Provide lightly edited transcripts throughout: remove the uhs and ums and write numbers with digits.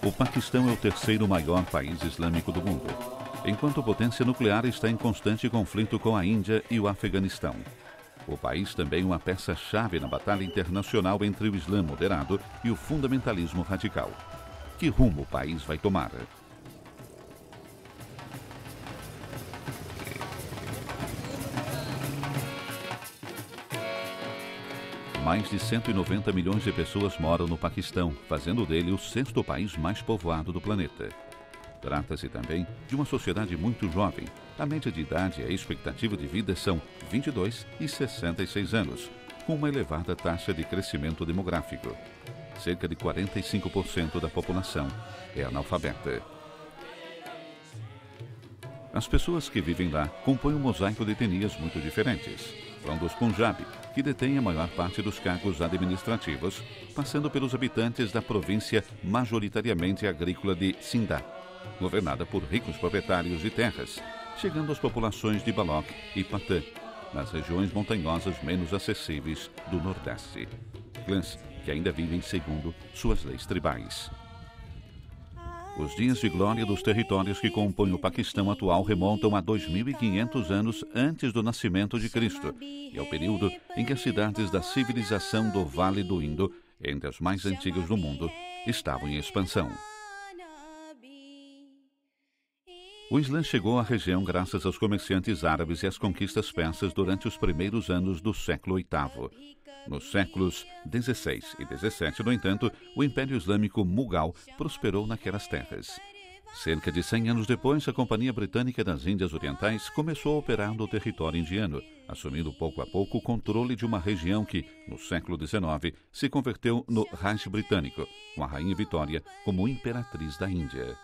O Paquistão é o terceiro maior país islâmico do mundo, enquanto potência nuclear está em constante conflito com a Índia e o Afeganistão. O país também é uma peça-chave na batalha internacional entre o Islã moderado e o fundamentalismo radical. Que rumo o país vai tomar? Mais de 190 milhões de pessoas moram no Paquistão, fazendo dele o sexto país mais povoado do planeta. Trata-se também de uma sociedade muito jovem. A média de idade e a expectativa de vida são 22 e 66 anos, com uma elevada taxa de crescimento demográfico. Cerca de 45% da população é analfabeta. As pessoas que vivem lá compõem um mosaico de etnias muito diferentes. Vão dos Punjab, que detêm a maior parte dos cargos administrativos, passando pelos habitantes da província majoritariamente agrícola de Sindh, governada por ricos proprietários de terras, chegando às populações de Balok e Patan, nas regiões montanhosas menos acessíveis do Nordeste. Clãs que ainda vivem segundo suas leis tribais. Os dias de glória dos territórios que compõem o Paquistão atual remontam a 2.500 anos antes do nascimento de Cristo e ao período em que as cidades da civilização do Vale do Indo, entre as mais antigas do mundo, estavam em expansão. O Islã chegou à região graças aos comerciantes árabes e às conquistas persas durante os primeiros anos do século VIII. Nos séculos XVI e XVII, no entanto, o Império Islâmico Mughal prosperou naquelas terras. Cerca de 100 anos depois, a Companhia Britânica das Índias Orientais começou a operar no território indiano, assumindo pouco a pouco o controle de uma região que, no século XIX, se converteu no Raj Britânico, com a Rainha Vitória como imperatriz da Índia.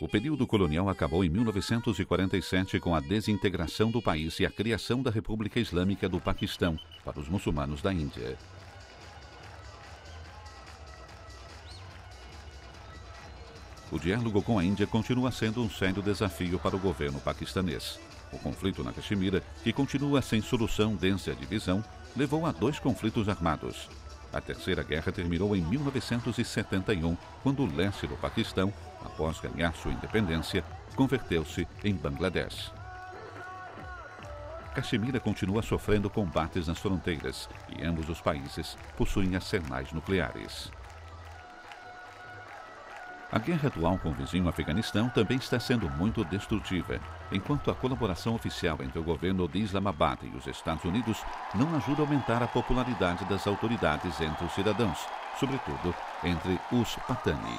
O período colonial acabou em 1947 com a desintegração do país e a criação da República Islâmica do Paquistão para os muçulmanos da Índia. O diálogo com a Índia continua sendo um sério desafio para o governo paquistanês. O conflito na Caxemira, que continua sem solução desde a divisão, levou a 2 conflitos armados. A Terceira Guerra terminou em 1971, quando o leste do Paquistão, após ganhar sua independência, converteu-se em Bangladesh. Caxemira continua sofrendo combates nas fronteiras e ambos os países possuem arsenais nucleares. A guerra atual com o vizinho Afeganistão também está sendo muito destrutiva, enquanto a colaboração oficial entre o governo de Islamabad e os Estados Unidos não ajuda a aumentar a popularidade das autoridades entre os cidadãos, sobretudo entre os Patani.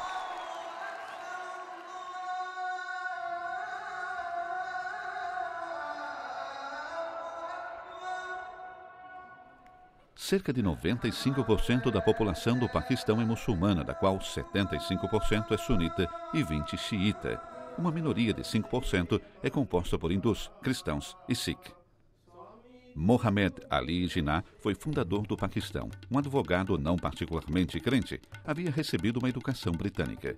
Cerca de 95% da população do Paquistão é muçulmana, da qual 75% é sunita e 20% xiita. Uma minoria de 5% é composta por hindus, cristãos e sikh. Mohammed Ali Jinnah foi fundador do Paquistão. Um advogado não particularmente crente, havia recebido uma educação britânica.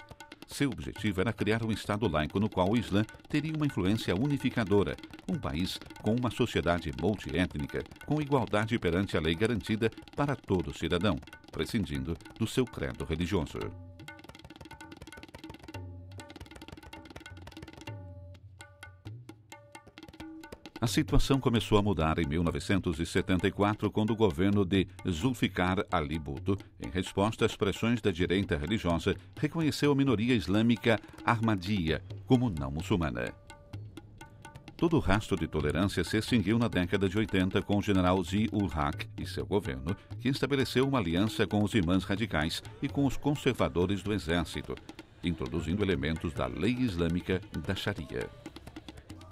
Seu objetivo era criar um Estado laico no qual o Islã teria uma influência unificadora, um país com uma sociedade multiétnica, com igualdade perante a lei garantida para todo cidadão, prescindindo do seu credo religioso. A situação começou a mudar em 1974, quando o governo de Zulfikar Ali Bhutto, em resposta às pressões da direita religiosa, reconheceu a minoria islâmica Ahmadiyya como não muçulmana. Todo o rastro de tolerância se extinguiu na década de 80 com o general Zia-ul-Haq e seu governo, que estabeleceu uma aliança com os imãs radicais e com os conservadores do exército, introduzindo elementos da lei islâmica da Sharia.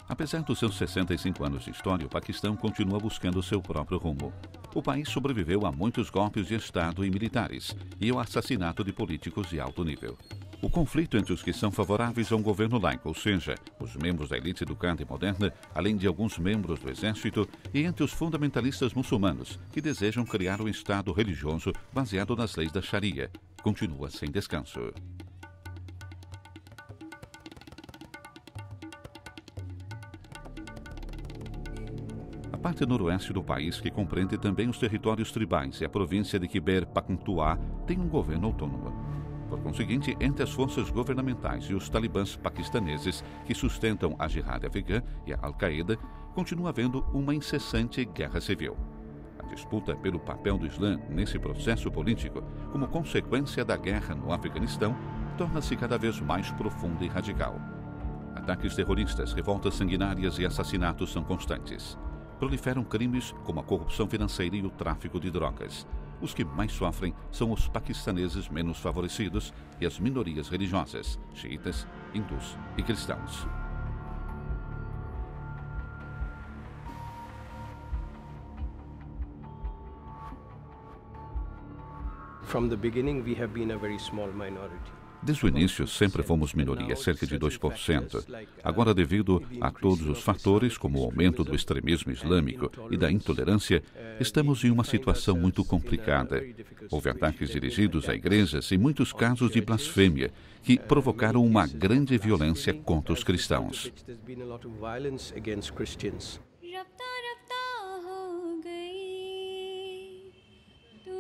Apesar dos seus 65 anos de história, o Paquistão continua buscando seu próprio rumo. O país sobreviveu a muitos golpes de Estado e militares e ao assassinato de políticos de alto nível. O conflito entre os que são favoráveis a um governo laico, ou seja, os membros da elite educada e moderna, além de alguns membros do exército, e entre os fundamentalistas muçulmanos, que desejam criar um Estado religioso baseado nas leis da Sharia, continua sem descanso. A parte noroeste do país, que compreende também os territórios tribais e a província de Khyber Pakhtunkhwa, tem um governo autônomo. Por conseguinte, entre as forças governamentais e os talibãs paquistaneses que sustentam a Jihad afegã e a Al-Qaeda, continua havendo uma incessante guerra civil. A disputa pelo papel do Islã nesse processo político, como consequência da guerra no Afeganistão, torna-se cada vez mais profunda e radical. Ataques terroristas, revoltas sanguinárias e assassinatos são constantes. Proliferam crimes como a corrupção financeira e o tráfico de drogas. Os que mais sofrem são os paquistaneses menos favorecidos e as minorias religiosas, xiitas, hindus e cristãos. From the beginning, we have been a very small minority. Desde o início, sempre fomos minoria, cerca de 2%. Agora, devido a todos os fatores, como o aumento do extremismo islâmico e da intolerância, estamos em uma situação muito complicada. Houve ataques dirigidos a igrejas e muitos casos de blasfêmia, que provocaram uma grande violência contra os cristãos.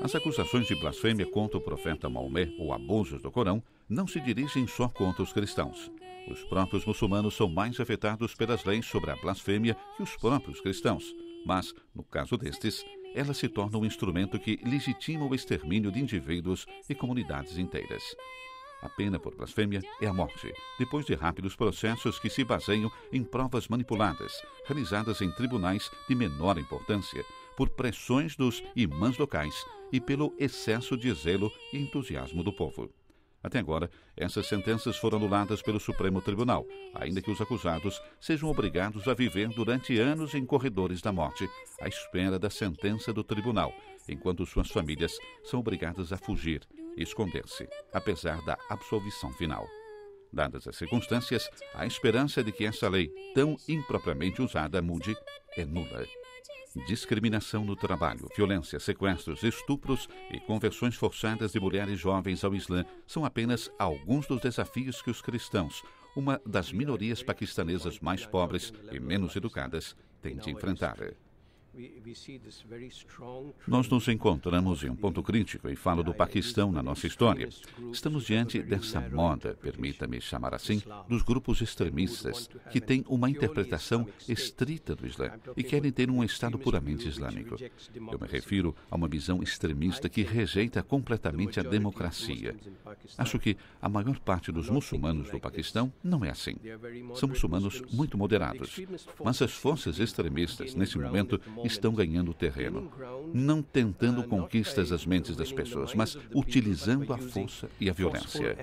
As acusações de blasfêmia contra o profeta Maomé ou abusos do Corão não se dirigem só contra os cristãos. Os próprios muçulmanos são mais afetados pelas leis sobre a blasfêmia que os próprios cristãos. Mas, no caso destes, elas se tornam um instrumento que legitima o extermínio de indivíduos e comunidades inteiras. A pena por blasfêmia é a morte, depois de rápidos processos que se baseiam em provas manipuladas, realizadas em tribunais de menor importância, por pressões dos imãs locais e pelo excesso de zelo e entusiasmo do povo. Até agora, essas sentenças foram anuladas pelo Supremo Tribunal, ainda que os acusados sejam obrigados a viver durante anos em corredores da morte, à espera da sentença do tribunal, enquanto suas famílias são obrigadas a fugir e esconder-se, apesar da absolvição final. Dadas as circunstâncias, a esperança de que essa lei, tão impropriamente usada, mude é nula. Discriminação no trabalho, violência, sequestros, estupros e conversões forçadas de mulheres jovens ao Islã são apenas alguns dos desafios que os cristãos, uma das minorias paquistanesas mais pobres e menos educadas, têm de enfrentar. Nós nos encontramos em um ponto crítico e falo do Paquistão na nossa história. Estamos diante dessa moda, permita-me chamar assim, dos grupos extremistas que têm uma interpretação estrita do Islã e querem ter um Estado puramente islâmico. Eu me refiro a uma visão extremista que rejeita completamente a democracia. Acho que a maior parte dos muçulmanos do Paquistão não é assim. São muçulmanos muito moderados, mas as forças extremistas, nesse momento, estão ganhando terreno, não tentando conquistas às mentes das pessoas, mas utilizando a força e a violência.